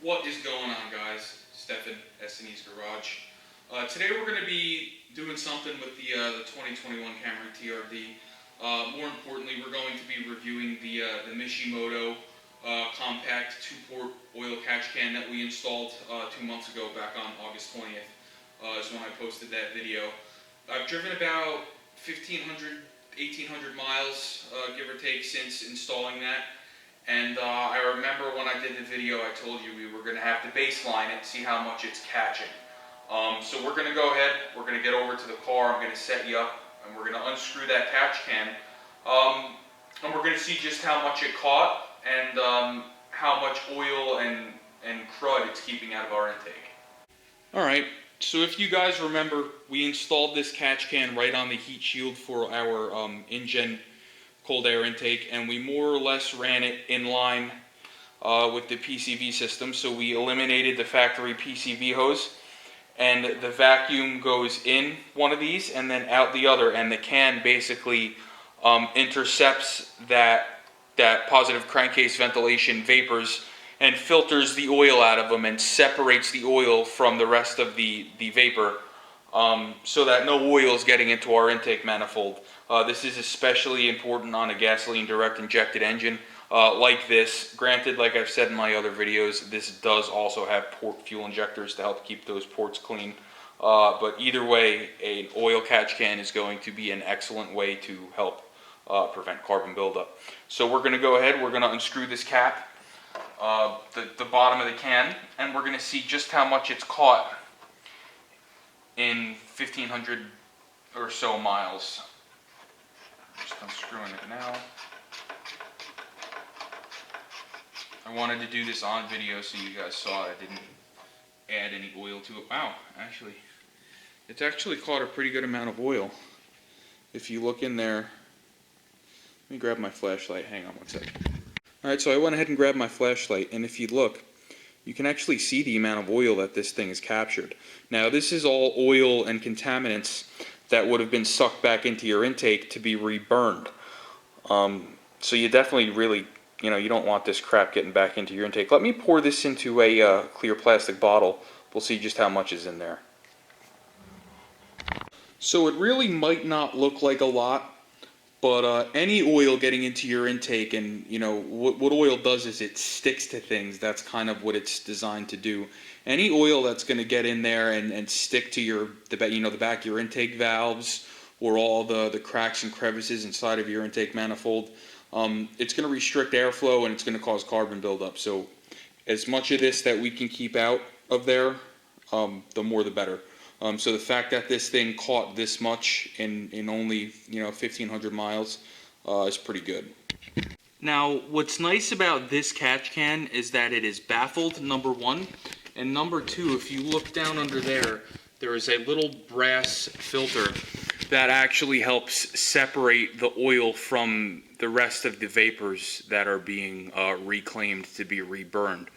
What is going on, guys? Stefan, S&E's Garage. Today we're going to be doing something with the 2021 Camry TRD. More importantly, we're going to be reviewing the Mishimoto compact 2-port oil catch can that we installed 2 months ago, back on August 20th is when I posted that video. I've driven about 1,800 miles, give or take, since installing that. And I remember when I did the video, I told you we were going to have to baseline it and see how much it's catching. So we're going to go ahead, we're going to get over to the car, I'm going to set you up, and we're going to unscrew that catch can. And we're going to see just how much it caught and how much oil and crud it's keeping out of our intake. Alright, so if you guys remember, we installed this catch can right on the heat shield for our InGen cold air intake, and we more or less ran it in line with the PCV system. So we eliminated the factory PCV hose, and the vacuum goes in one of these and then out the other, and the can basically intercepts that positive crankcase ventilation vapors and filters the oil out of them and separates the oil from the rest of the vapor, so that no oil is getting into our intake manifold. This is especially important on a gasoline direct injected engine like this. Granted, like I've said in my other videos, this does also have port fuel injectors to help keep those ports clean. But either way, an oil catch can is going to be an excellent way to help prevent carbon buildup. So we're going to go ahead, we're going to unscrew this cap, the bottom of the can, and we're going to see just how much it's caught in 1,500 or so miles. Just unscrewing it now. I wanted to do this on video so you guys saw it. I didn't add any oil to it. Wow, it's actually caught a pretty good amount of oil. If you look in there, let me grab my flashlight. Hang on one second. Alright, so I went ahead and grabbed my flashlight, and if you look, you can actually see the amount of oil that this thing has captured. Now, this is all oil and contaminants that would have been sucked back into your intake to be reburned. So you definitely really, you don't want this crap getting back into your intake. Let me pour this into a clear plastic bottle. We'll see just how much is in there. So it really might not look like a lot, but any oil getting into your intake, and what oil does is it sticks to things. That's kind of what it's designed to do. Any oil that's going to get in there and stick to the back of your intake valves, or all the cracks and crevices inside of your intake manifold, it's going to restrict airflow and it's going to cause carbon buildup. So as much of this that we can keep out of there, the more the better. So the fact that this thing caught this much in only 1,500 miles is pretty good. Now, what's nice about this catch can is that it is baffled, number one, and number two, if you look down under there, there is a little brass filter that actually helps separate the oil from the rest of the vapors that are being reclaimed to be reburned.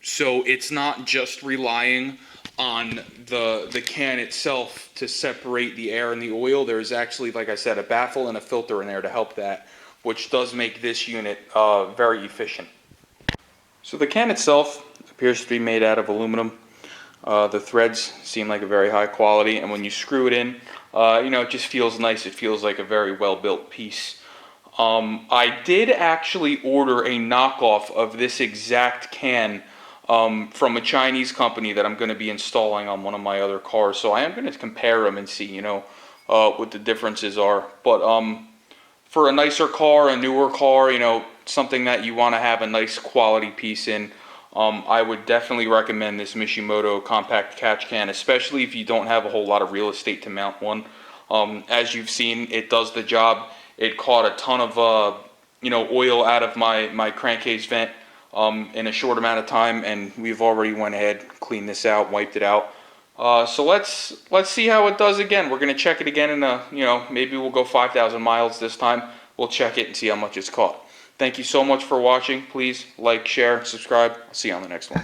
So it's not just relying on the can itself to separate the air and the oil. There's actually, like I said, a baffle and a filter in there to help that, which does make this unit very efficient. So the can itself appears to be made out of aluminum. The threads seem like a very high quality, and when you screw it in, it just feels nice. It feels like a very well-built piece. I did actually order a knockoff of this exact can from a Chinese company that I'm going to be installing on one of my other cars. So I am going to compare them and see, what the differences are. But for a nicer car, a newer car, something that you want to have a nice quality piece in, I would definitely recommend this Mishimoto compact catch can, especially if you don't have a whole lot of real estate to mount one. As you've seen, it does the job. It caught a ton of oil out of my crankcase vent in a short amount of time, and we've already went ahead, cleaned this out, wiped it out. So let's see how it does again. We're going to check it again in maybe we'll go 5,000 miles this time. We'll check it and see how much it's caught. Thank you so much for watching. Please like, share, subscribe. I'll see you on the next one.